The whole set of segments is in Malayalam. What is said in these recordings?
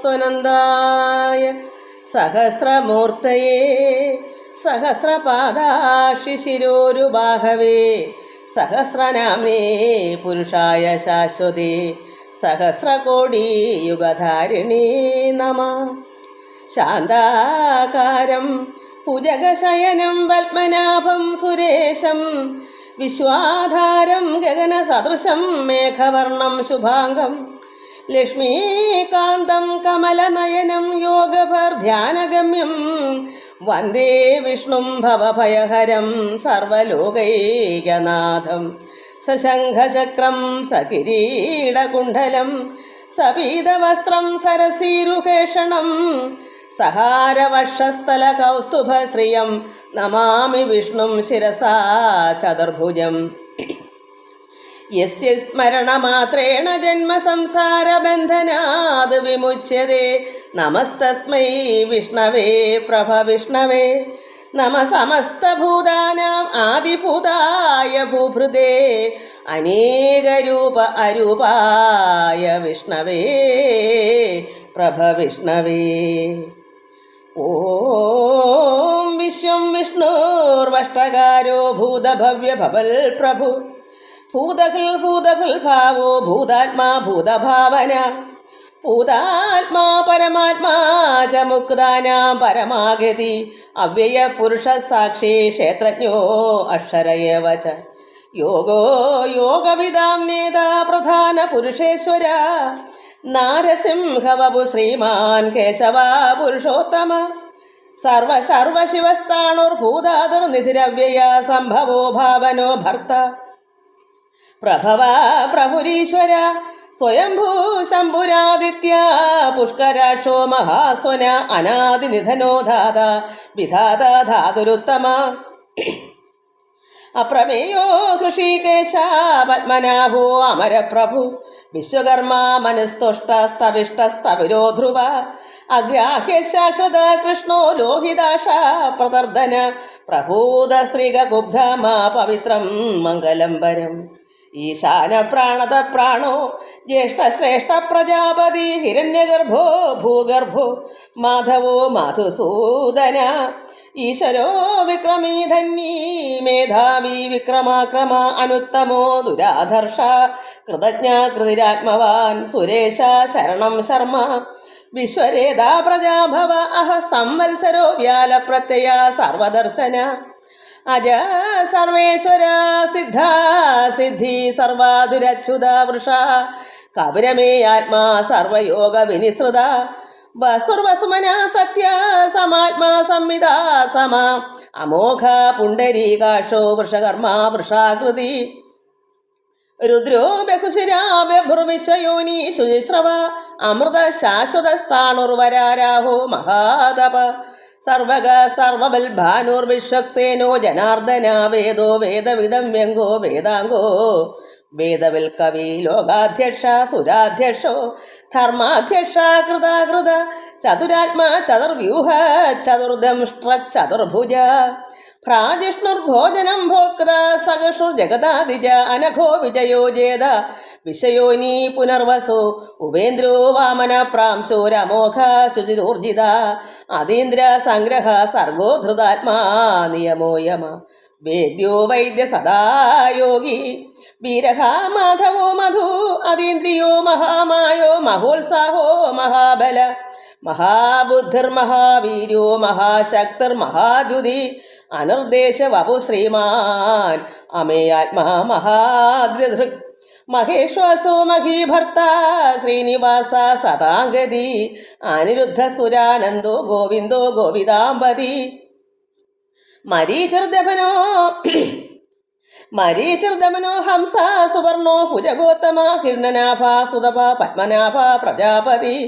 നമോസ്ത്വനന്തായ സഹസ്രമൂർത്തയേ സഹസ്രപാദാക്ഷിശിരോരുബാഹവേ സഹസ്രനാമ്നേ പുരുഷായ ശാശ്വതേ സഹസ്രകോടിയുഗധാരിണീ നമഃ. ശാന്താകാരം ഭുജഗശയനം പത്മനാഭം സുരേശം വിശ്വാധാരം ഗഗനസദൃശം മേഘവർണം ശുഭാംഗം ലക്ഷ്മീകാന്തം കമലനയനം യോഗഭർധ്യാനഗമ്യം വന്ദേ വിഷ്ണും ഭവഭയഹരം സർവലോകൈകനാഥം. സശംഖചക്രം സകിരീടകുണ്ഡലം സപീതവസ്ത്രം സരസീരുഹേഷണം സഹാരവക്ഷസ്ഥലകൗസ്തുഭശ്രിയം നമാമി വിഷ്ണും ശിരസാ ചതുർഭുജം. യസ്യ സ്മരണമാത്രേണ ജന്മസംസാരബന്ധനാത് വിമുച്യതേ നമസ്തസ്മൈ വിഷ്ണവേ പ്രഭവിഷ്ണവേ. നമ സമസ്തഭൂതാനാം ആദിഭൂതായ ഭൂഭൃതേ അനേകരൂപ അരൂപായ വിഷ്ണവേ പ്രഭവിഷ്ണവേ. ഓം വിശ്വം വിഷ്ണുർവഷ്ടകാരോ ഭൂതഭവ്യ ഭവൽ പ്രഭു ഭൂതഹൃൽ ഭൂതഭുൽ ഭാവോ ഭൂതാത്മാ ഭൂതഭാവന ഭൂതാത്മാ പരമാത്മാ ച മുക്താനാം പരമാഗതി അവ്യയ പുരുഷ സാക്ഷി ക്ഷേത്രജ്ഞോ അക്ഷര ഏവ ച യോഗോ യോഗവിദാം നേതാ പ്രധാന പുരുഷേശ്വര നാരസിംഹവപു ശ്രീമാൻ കേശവ പുരുഷോത്തമ സർവശിവസ്ഥാണുർഭൂതാതുർനിധിരവ്യയ സംഭവോ ഭാവനോ ഭർത്ത പ്രഭവ പ്രഭുരീശ്വര സ്വയംഭൂ ശംഭുരാദിത്യ പുഷ്കരാക്ഷോ മഹാസ്വന അനാദിനിധനോ ധാത വിധാത ധാതുരുത്തമ അപ്രമേയോ ഹൃഷീകേശ പത്മനാഭോ അമരപ്രഭു വിശ്വകർമ്മ മനസ്തുഷ്ടസ്തവിഷ്ടസ്തവിരോ ധ്രുവ അഗ്രാഹ്യ ശാശ്വത കൃഷ്ണോ ലോഹിതാക്ഷ പ്രതർദന പ്രഭൂത സ്ത്രീകുബ്ധമാ പവിത്രം മംഗലംബരം. ഈശാന പ്രാണത പ്രാണോ ജ്യേഷ്ഠശ്രേഷ്ഠ പ്രജാപതി ഹിരണ്യഗർഭോ ഭൂഗർഭോ മാധവോ മധുസൂദന ഈശ്വരോ വിക്രമീ ധന്യീ മേധാവി വിക്രമാക്രമ അനുത്തമോ ദുരാധർഷ കൃതജ്ഞ കൃതിരാത്മവാൻ സുരേശ ശരണം ശർമ്മ വിശ്വരേതാ പ്രജാഭവ അഹ സംവത്സരോ വ്യാലപ്രത്യയ സർവദർശന അജ സർവേശ്വര സിദ്ധ സിദ്ധി സർവാതുരച്യുത വൃഷ കപിരമേ ആത്മാ സർവയോഗ വിനിസൃത വസുർവസുമന സത്യ സമാത്മാ സംവിത സമ അമോഘ പുണ്ടരീകാക്ഷോ വൃഷകർമ്മ വൃഷാകൃതി രുദ്രോ ബഹുശിരാ ബഭുർവിശ്വയോനി ശുചിശ്രവ അമൃത ശാശ്വതസ്ഥാണുർവരാരാഹോ മഹാതപ സർവഗ സർവബൽഭാനുർവിശ്വക്സേനോ ജനാർദ്ദന വേദോ വേദവിദം വ്യംഗോ വേദാംഗോ വേദവിൽ കവി ലോകാധ്യക്ഷ സുരാധ്യക്ഷോ ധർമാധ്യക്ഷ കൃതാകൃത ചതുരാത്മാ ചതുർവ്യൂഹ ചതുർദംഷ്ട്ര ചതുർഭുജ ഭ്രാജിഷ്ണുർഭോജനം ഭോക്ത സകഷുർ ജഗതാദിജ അനഘോ വിജയോ ജേത വിഷയോനി പുനർവസോ ഉപേന്ദ്രോ വാമന പ്രാംശോ രമോഘ ശുചിരൂർജിത അതീന്ദ്ര സംഗ്രഹ സർഗോ ധൃതാത്മാ നിയമോ യമ വേദ്യോ വൈദ്യ സദായോഗി വീരഹ മാധവോ മധു അതീന്ദ്രിയോ മഹാമായോ മഹോത്സാഹോ മഹാബല മഹാബുദ്ധിർമഹാവീര്യോ മഹാശക്തിർമഹാദ്യുതി അനിർദേശ വപു ശ്രീമാൻ അമേ ആത്മാ മഹാദ്രധൃക് മഹേശ്വാസോ മഹീഭർത്ത ശ്രീനിവാസ സദാംഗതി അനിരുദ്ധ സുരാനന്ദോ ഗോവിന്ദോ ഗോവിതാംബതി മരീചിർദമനോ ഹംസ സുവർണോ ഭുജഗോത്തമ ഹിരണനാഭ സുതപ പത്മനാഭ പ്രജാപതി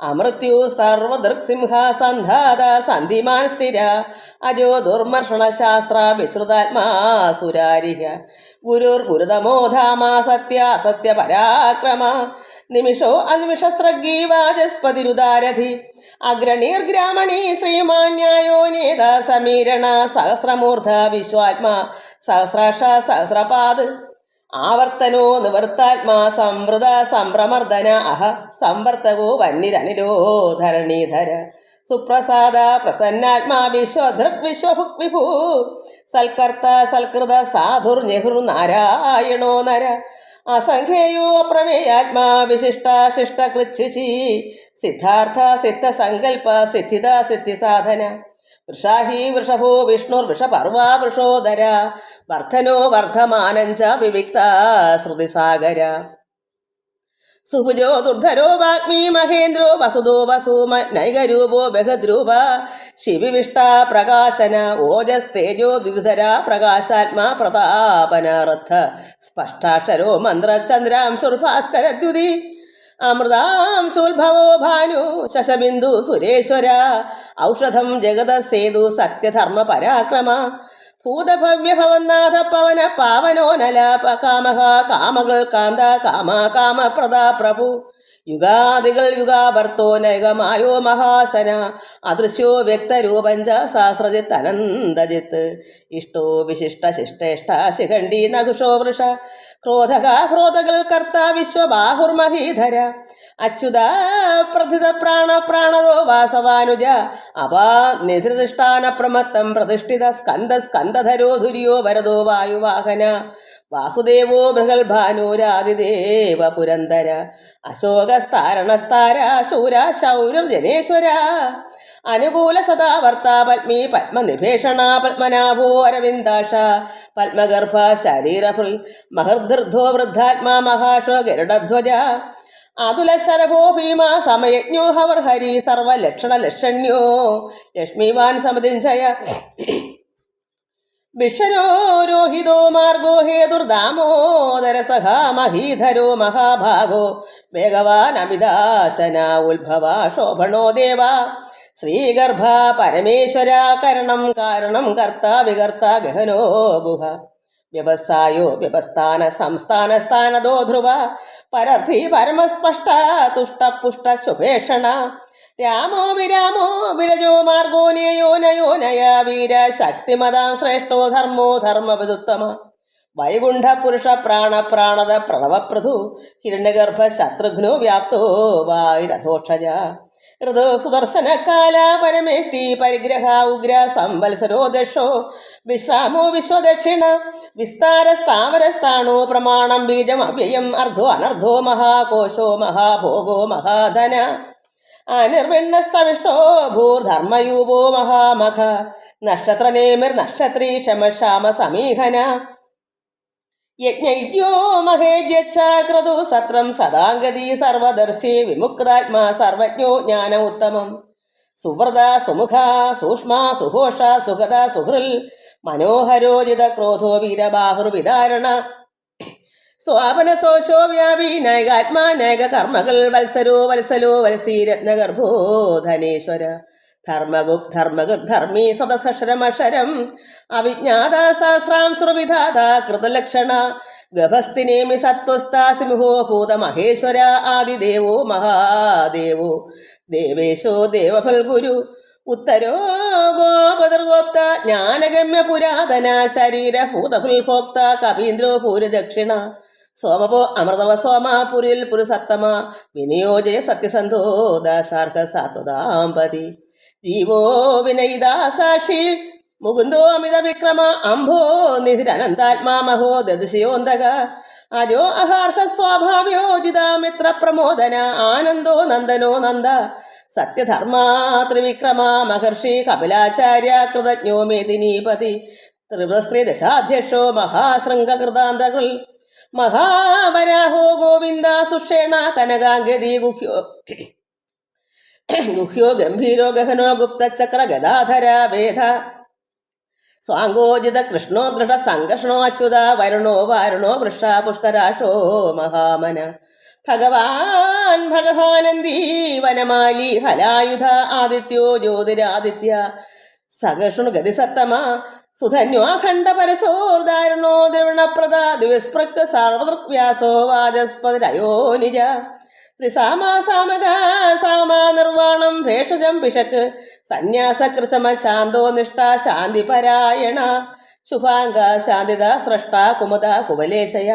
അമൃത്യു സർവദൃക്സിംഹ സന്ധാത സന്ധിമാൻ സ്ഥിര അജോ ദുർമർഷണശാസ്ത്ര വിശ്രുതാത്മാ സുരാരിഹ ഗുരുർ ഗുരുതമോ ധാമ സത്യ സത്യ പരാക്രമ നിമിഷോ അനിമിഷസ്രഗ്ഗീ വാചസ്പതിരുദാരഥി അഗ്രണീർഗ്രാമണീ ശ്രീമാന്യായോ നേത സമീരണ സഹസ്രമൂർധ വിശ്വാത്മാ സഹസ്രാക്ഷ സഹസ്രപാദ് ആവർത്തനോ നിവർത്താത്മാ സംവൃത സംഭ്രമർദ്ദന അഹ സംവർത്തകോ വന്നിരനിലോ ധരണീധര സുപ്രസാദ പ്രസന്നാത്മാ വിശ്വധൃക് വിശ്വഭുക് വിഭൂ സൽക്കർത്ത സൽകൃത സാധുർ നെഹ്റു നാരായണോ നര അസംഖ്യേയോ അപ്രമേയാത്മാ വിശിഷ്ട ശിഷ്ടകൃച്ഛിശി സിദ്ധാർത്ഥ സിദ്ധസങ്കൽപ്പ സിദ്ധിത സിദ്ധിസാധന വൃഷാഹി വൃഷഭോ വിഷ്ണുർവൃഷപർവാ വൃഷോദര വർദ്ധനോ വർദ്ധമാനഞ്ച വിവിക്ത ശ്രുതിസാഗര സുഭുജോ ദുർധരോ വാഗ്മീ മഹേന്ദ്രോ വസുദോ വസു നൈകരൂപോ ബഹദ്രൂപ ശിവിവിഷ്ട പ്രകാശന ഓജസ്തേജോ ദ്വിധര പ്രകാശാത്മാ പ്രതാപനർത്ഥ സ്പഷ്ടാക്ഷരോ മന്ത്രചന്ദ്രാംശുർഭാസ്കരദ്യുതി അമൃതാംശോത്ഭവോ ഭാനു ശശബിന്ദു സുരേശ്വര ഔഷധം ജഗതസേതു സത്യധർമ്മ പരാക്രമ ഭൂതഭവ്യ ഭവന്നാഥ പവന പാവനോ നലാപ കാമഹ കാമകൾ കാന്ത കാമ കാമപ്രദ പ്രഭു യുഗാദികൾ യുഗാവർത്തോ നൈകമായോ മഹാശന അദൃശ്യോ വ്യക്തരൂപഞ്ച സഹസ്രജിത്ത് അനന്തജിത്ത് ഇഷ്ടോ വിശിഷ്ട ശിഷ്ടേഷ്ട ശിഖണ്ഡി നഖുഷോ വൃഷ ക്രോധക ക്രോധകൾ കർത്ത വിശ്വബാഹുർമഹീധര അച്യുത പ്രഥിത പ്രാണ പ്രാണതോ വാസവാനുജ അപാ നിധിഷ്ഠാന പ്രമത്തം പ്രതിഷ്ഠിത സ്കന്ദ സ്കന്ദധരോ ധുര്യോ വരദോ വായുവാഹന വാസുദേവോ ബൃഹൽഭാനുരാതിദേവ പുരന്തര അശോകസ്താരണസ്താര ശൂര ശൗര്യർജനേശ്വര അനുകൂല സദാവർത്ത പത്മീ പത്മനിഭേഷണ പത്മനാഭോ അരവിന്ദാക്ഷ പത്മഗർഭ ശരീരഫുൽ മഹർദൃദ്ധോ വൃദ്ധാത്മാ മഹാശോ ഗരുഡധ്വജ അതുല ശരഭോ ഭീമ സമയജ്ഞോ ഹവർ ഹരി സർവലക്ഷണ ലക്ഷണ്യോ ലക്ഷ്മീവാൻ സമതിഞ്ചയ വിഷരോ രോഹിതോ മാർഗോ ഹേതുർദാമോദര സഖ മഹീധരോ മഹാഭാഗോ വേഗവാൻ അമിതാശന ഉത്ഭവ ശോഭണോ ദേവ ശ്രീഗർഭ പരമേശ്വര കരണം കാരണം കർത്ത വികർത്ത ഗഹനോ ഗുഹ വ്യവസായോ വ്യവസ്ഥാന സംസ്ഥാന സ്ഥാനദോ ധ്രുവ പരർത്ഥി പരമസ്പഷ്ട തുഷ്ടപുഷ്ട ശുഭേഷണ രാമോ വിരാമോ വിരജോ മാർഗോ നയോ നയോ നയ വീര ശക്തിമതാം ശ്രേഷ്ഠോ ധർമ്മോ ധർമ്മവിദുത്തമ വൈകുണ്ഠ പുരുഷ പ്രാണ പ്രാണത പ്രണവപ്രഭു ഹിരണ്യഗർഭ ശത്രുഘ്നോ വ്യാപ്തോ വായുരഥോക്ഷജ ഋതു സുദർശന കാല പരമേഷ്ടി പരിഗ്രഹ ഉഗ്ര സംവത്സരോ ദക്ഷോ വിശ്രാമോ വിശ്വദക്ഷിണ വിസ്താര സ്ഥാവരസ്ഥാണോ പ്രമാണം ബീജം അവ്യയം അർദ്ധോ അനർദ്ധോ മഹാകോശോ മഹാഭോഗോ മഹാധന അനിർവിണ്ണസ്തവിഷ്ടോ ഭൂർധർമ്മയൂപോ മഹാമഖ നക്ഷത്രനേമിർ നക്ഷത്രീ ക്ഷമക്ഷാമ സമീഹന യജ്ഞൈദ്യോ മഹേജ്യച്ഛാകൃതു സത്രം സദാംഗതി സർവദർശി വിമുക്താത്മാ സർവജ്ഞോ ജ്ഞാന ഉത്തമം സുവ്രത സുമുഖ സൂക്ഷ്മ സുഘോഷ സുഗത സുഹൃൽ മനോഹരോജിത ക്രോധോ വീരബാഹുർവിധാരണ സ്വാപന ശോശോ വ്യാപി നൈകാത്മാ നൈക കർമ്മകൾ വത്സരോ വത്സലോ വത്സീരത്നഗർഭോ ധനേശ്വര ധർമ്മഗുപ് ധർമ്മഗുപ് ധർമ്മി സദസക്ഷരമക്ഷരം അവിജ്ഞാത സഹസ്രാംശുർവിധാത കൃതലക്ഷണ ഗഭസ്തിനേമി സത്വസ്താസിംഹോ ഭൂത മഹേശ്വര ആദിദേവോ മഹാദേവോ ദേവേശോ ദേവഫൽഗുരു ഉത്തരോ ഗോപദർഗോപ്ത ജ്ഞാനഗമ്യ പുരാതന ശരീരഭൂതഫുൽഭോക്ത കവീന്ദ്രോ പൂരദക്ഷിണ സോമപോ അമൃതവ സോമ പുരിൽ പുരുസത്തമ വിനിയോജയ സത്യസന്ധോ ദാശാർഹ സാത്വതാംപതി ജീവോ വിനയിതാ സാക്ഷി മുകുന്ദോ അമിത വിക്രമ അംഭോ നിധിരനന്താത്മാ മഹോ ദദശയോന്തക അജോ അഹാർഹ സ്വാഭാവ്യോജിതാമിത്ര പ്രമോദന ആനന്ദോ നന്ദനോ നന്ദ സത്യധർമാ ത്രിവിക്രമ മഹർഷി കപിലാചാര്യ കൃതജ്ഞോ മേദിനീപതി ത്രിപുസ്ത്രീ ദശാധ്യക്ഷോ മഹാശൃംഗകൃതാന്തകൾ മഹാവരാഹോ ഗോവിന്ദ സുഷേണ കനകാംഗതി ഗുഹ്യോ ഗംഭീരോ ഗഹനോ ഗുപ്തചക്ര ഗദാധര വേദ സ്വാങ്കോജിത കൃഷ്ണോ ദൃഢ സംഘർഷണോ അച്യുത വരുണോ വാരുണോ വൃഷ പുഷ്കരാശോ മഹാമന ഭഗവാൻ ഭഗവാനന്ദീ വനമാലി ഹലായുധ ആദിത്യോ ജ്യോതിരാദിത്യ സകർഷണു ഗതിസത്തമ സുധന്വാഖണ്ഡ പരശോർദാരുണോ ദ്രവണപ്രദ ദിവസ്പൃക് സാർവദൃക് വ്യാസോ വാചസ്പതിരയോ നിജ ത്രിസാമാ സാമക സാമാ നിർവാണം ഭേഷജം പിഷക് സന്യാസകൃസമ ശാന്തോ നിഷ്ഠ ശാന്തിപരായണ ശുഭാംഗ ശാന്തിത സ്രഷ്ട കുമുദ കുവലേശയ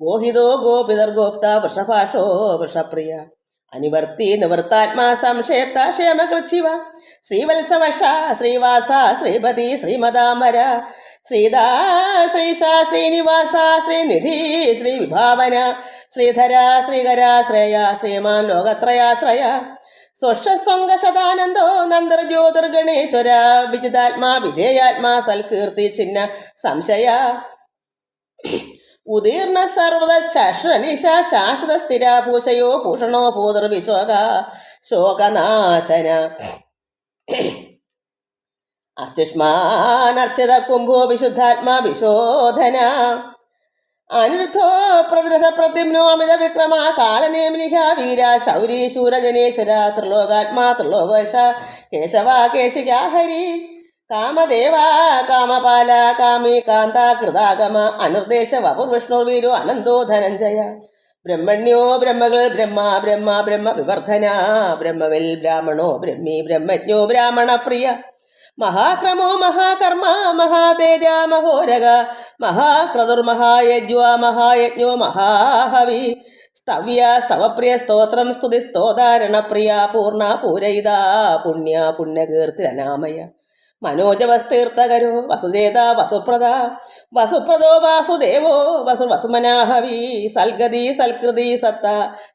ഗോഹിതോ ഗോപിതർഗോപ്ത വൃഷഭാഷോ വൃഷപ്രിയ അനിവർത്തി നിവൃത്താത്മാ സംക്ഷേപ്ത ക്ഷേമകൃച്ഛിവ ശ്രീവത്സവഷ ശ്രീവാസ ശ്രീപതി ശ്രീമദാംബര ശ്രീദാ ശ്രീശ ശ്രീനിവാസ ശ്രീനിധി ശ്രീവിഭാവന ശ്രീധര ശ്രീകര ശ്രേയ ശ്രീമാൻ ലോകത്രയാശ്രയ സ്വഷസ്വംഗശതാനന്ദോ നന്ദർജ്യോതിർഗണേശ്വര വിജിതാത്മാ വിധേയാത്മാ സൽകീർത്തി ചിഹ്ന സംശയ ഉദീർണ സർവത ശശ്രനിശ ശാശ്വത സ്ഥിരാഭൂഷയോ ഭൂഷണോ ഭൂതർവിശോക ശോകനാശന അത്യുഷ്മാനർച്ചിത കുംഭോ വിശുദ്ധാത്മാ വിശോധന അനിരുദ്ധോ പ്രതിരഥ പ്രദ്യുമ്നോ അമിത വിക്രമ കാലനേമിനിഹ വീര ശൗരി ശൂരജനേശ്വര ത്രിലോകാത്മാ ത്രിലോകേശ കേശവ കേശിക ഹരി കാമദേവ കാമപാല കാമി കാന്ത കൃതാഗമ അനിർദേശ വപുർവിഷ്ണുർവീരോ അനന്തോ ധനഞ്ജയ ബ്രഹ്മണ്യോ ബ്രഹ്മകൾ ബ്രഹ്മ ബ്രഹ്മ ബ്രഹ്മ വിവർധന ബ്രഹ്മവിൽ ബ്രാഹ്മണോ ബ്രഹ്മി ബ്രഹ്മജ്ഞോ ബ്രാഹ്മണ പ്രിയ മഹാക്രമോ മഹാകർമ്മ മഹാതേജ മഹോരഗ മഹാക്രതുർമഹായജ്വാ മഹായജ്ഞോ മഹാഹവി സ്തവ്യ സ്തവപ്രിയ സ്തോത്രം സ്തുതി സ്തോതാരണപ്രിയ പൂർണ്ണ പൂരയിത പുണ്യ പുണ്യകീർത്തിരനാമയ മനോജവസ്തീർത്ഥകരോ വസുദേത വസുപ്രദ വസുപ്രദോ വാസുദേവോ വസുമനാഹവി സൽഗതി സൽകൃതി സത്ത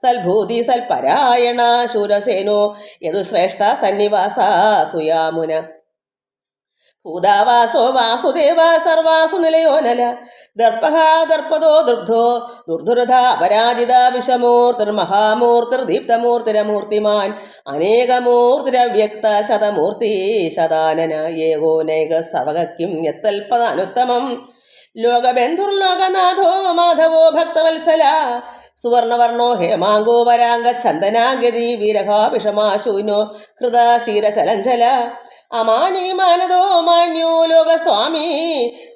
സൽഭൂതി സൽപരായണ ശൂരസേനോ യദുശ്രേഷ്ഠ സന്നിവാസ സുയാമുന ഭൂതാവാസോ വാസുദേവ സർവാസു നിലയോ നല ദർപ്പഹ ദർപ്പദോ ദുർധോ ദുർധുരഥ അപരാജിത വിഷമൂർത്തിർമഹാമൂർത്തിർദീപ്തമൂർത്തിരമൂർത്തിമാൻ അനേകമൂർത്തിരവ്യക്ത ശതമൂർത്തി ശതാനന ഏകോനൈക സവകിം യത്തൽപദാനുത്തമം ലോകബന്ധുർലോകനാഥോ മാധവോ ഭക്തവത്സല സുവർണവർണോ ഹേമാങ്കോ വരാംഗ ചന്ദനാഗതി വീരഹാ വിഷമാശൂനോ ഹൃദാശീരശലഞ്ചല അമാനി മാനദോ മാന്യോ ലോകസ്വാമി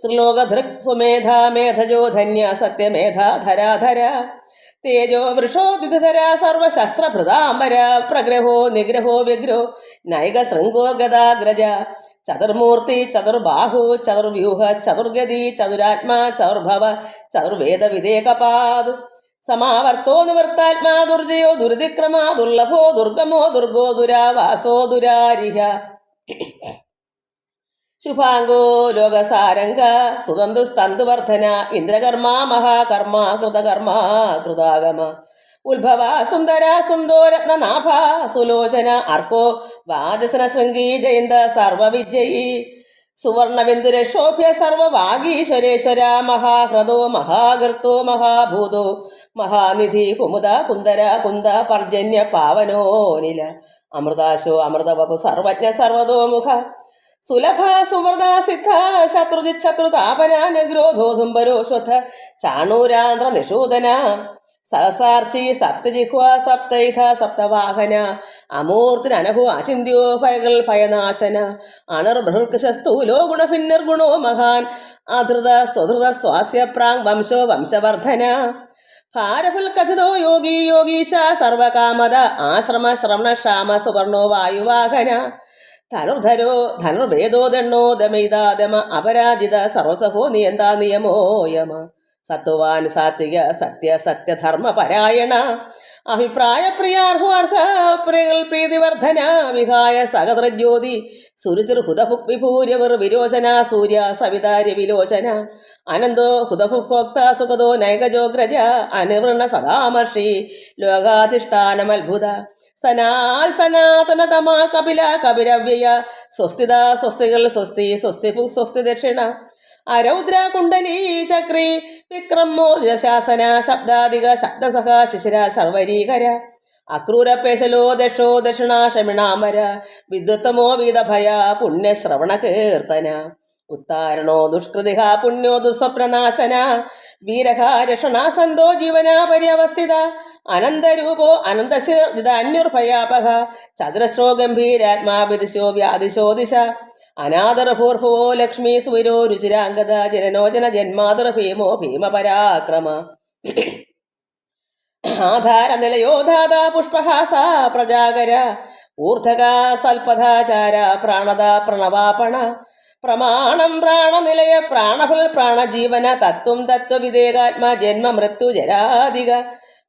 ത്രിലോകധൃക് സുമേധ മേധജോ ധന്യ സത്യമേധ ധരാധര തേജോ വൃഷോദിധര സർവശസ്ത്രഭൃതാംബര പ്രഗ്രഹോ നിഗ്രഹോ വിഗ്രഹോ നൈക ശൃംഗോ ഗദാഗ്രജ ചതുർമൂർത്തി ചതുർബാഹു ചതുർവ്യൂഹ ചതുർഗതി ചതുരാത്മാ ചതുർഭവ ചതുർവേദ വിവേകപാദ് സമാവർത്തോ നിവൃത്താത്മാ ദുർജയോ ദുരിതിക്രമ ദുർലഭോ ദുർഗമോ ദുർഗോ ദുരാവാസോ ദുരാരിഹ ശുഭാംഗോ ലോകസാരംഗ സുതന്തുസ്തന്തുവർദ്ധന ഇന്ദ്രകർമ്മ മഹാകർമ്മ കൃതകർമ്മ കൃതാഗമ ഉത്ഭവ സുന്ദര സുന്ദോരത്നനാഭ സുലോചന അർക്കോ വാജസന ശൃംഗീ ജയന്ത സർവവിജയീ സുവർണബിന്ദുരക്ഷോഭ്യ സർവവാഗീശ്വരേശ്വര മഹാഹൃദോ മഹാകൃത്തോ മഹാഭൂതോ മഹാനിധി കുമുദ കുന്ദര കുന്ദ പർജന്യ പാവനോ നില അമൃതാശോ അമൃതവപു സർവജ്ഞ സർവതോമുഖ സുലഭ സുവൃത സിദ്ധ ശത്രുജിത് ശത്രുതാപന നഗ്രോധോധുംബരോ ശ്വഥ ചാണൂരാന്ധ്ര നിഷൂദന സഹസാർച്ചി സപ്തജിഹ്വ സപ്തൈഥ സപ്തവാഹന അമൂർത്തിനനഭു അചിന്യോ ഭയകൾ ഭയനാശന അണർബൃഹൃകശസ്തൂലോ ഗുണഭിന്നർഗുണോ മഹാൻ അധൃത സ്വധൃത സ്വാസ്യ പ്രാങ് വംശോ വംശവർദ്ധന ഭാരഫുൽകഥിതോ യോഗീ യോഗീശ സർവകാമത ആശ്രമ ശ്രവണ ക്ഷാമ സുവർണോ വായുവാഹന ധനുർധരോ ധനുർവേദോ ദണ്ണോ ദമൈതാദമ അപരാജിത സർവസഹോ നിയന്താ നിയമോ യമ സത്വാൻ സാത്വിക സത്യ സത്യധർമ്മ പരായണ അഭിപ്രായ പ്രിയാർഹുഅർഹ പ്രിയകൾ പ്രീതിവർദ്ധന വിഹായ സഹദ്രജ്യോതി സുരുചിർഹുതഭുക് വിഭൂര്യവർ വിരോചന സൂര്യ സവിതാര്യ വിലോചന അനന്തോ ഹുതഭുഭോക്ത സുഖതോ നൈകജോഗ്രജ അനിവൃണ സദാമർഷി ലോകാധിഷ്ഠാനമത്ഭുത സനാൽ സനാതനതമ കപില കപിരവ്യയ സ്വസ്തിത സ്വസ്തികൾ സ്വസ്തി സ്വസ്തിപു സ്വസ്തി ദക്ഷിണ അരൗദ്ര കുണ്ടലീ ചക്രി വിക്രമോർജശാസന ശബ്ദാധിക ശബ്ദസഹ ശിശിര സർവരീകര അക്രൂരപേശലോ ദക്ഷോ ദക്ഷിണാശമിണാമര വിദ്വത്തമോ വീതഭയ പുണ്യശ്രവണ കീർത്തന ഉത്താരണോ ദുഷ്കൃതിഹ പുണ്യോ ദുസ്വപ്നനാശന വീരഹ രക്ഷണാസന്തോ ജീവന പര്യവസ്ഥിത അനന്തരൂപോ അനന്തശീർജിത അന്യുർഭയാപഹ ചതുരശ്രോ ഗംഭീരാത്മാ വിദിശോ വ്യാദിശോ ദിശ അനാദരഭൂർഭുവോ ലക്ഷ്മീ സുവിരോ രുചിരാംഗത ജനനോജന ജന്മാതൃ ഭീമോ ഭീമപരാക്രമ ആധാര നിലയോധാത പുഷ്പഹാസ പ്രജാകര ഊർധക സൽപഥാചാര പ്രാണത പ്രണവാപണ പ്രമാണം പ്രാണനിലയ പ്രാണഫൽ പ്രാണജീവന തത്വം തത്വവിദേകാത്മാ ജന്മ മൃത്യു ജരാധിക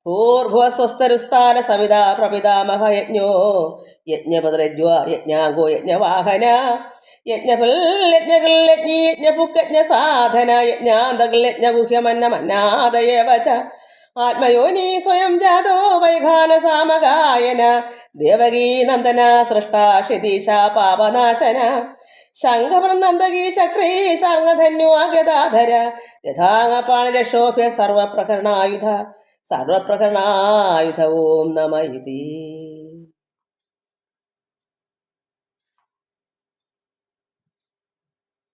പൂർഭുവസ്വസ്ഥരുസ്ഥാന സവിത പ്രപിതാമഹ യജ്ഞോ യജ്ഞപതരജ്വ യജ്ഞാഗോ യജ്ഞവാഹന യജ്ഞഫൽ യജ്ഞകൾ യജ്ഞി യജ്ഞപുക്കജ്ഞ സാധന യജ്ഞാന്തകൾ യജ്ഞഗുഹ്യമന്നമന്നാദയേവച ആത്മയോനി സ്വയം ജാതോ വൈഖാന സാമഗായന ദേവകീ നന്ദന സൃഷ്ടാ ക്ഷിതീശ പാപനാശന ശംഖവൃന്ദന്തകീ ചക്രീ ശാർങ്ങധന്വാഗതാധര യഥാപാണിരക്ഷോഭ്യ സർവപ്രകരണായുധ ഓം നമ ഇതി.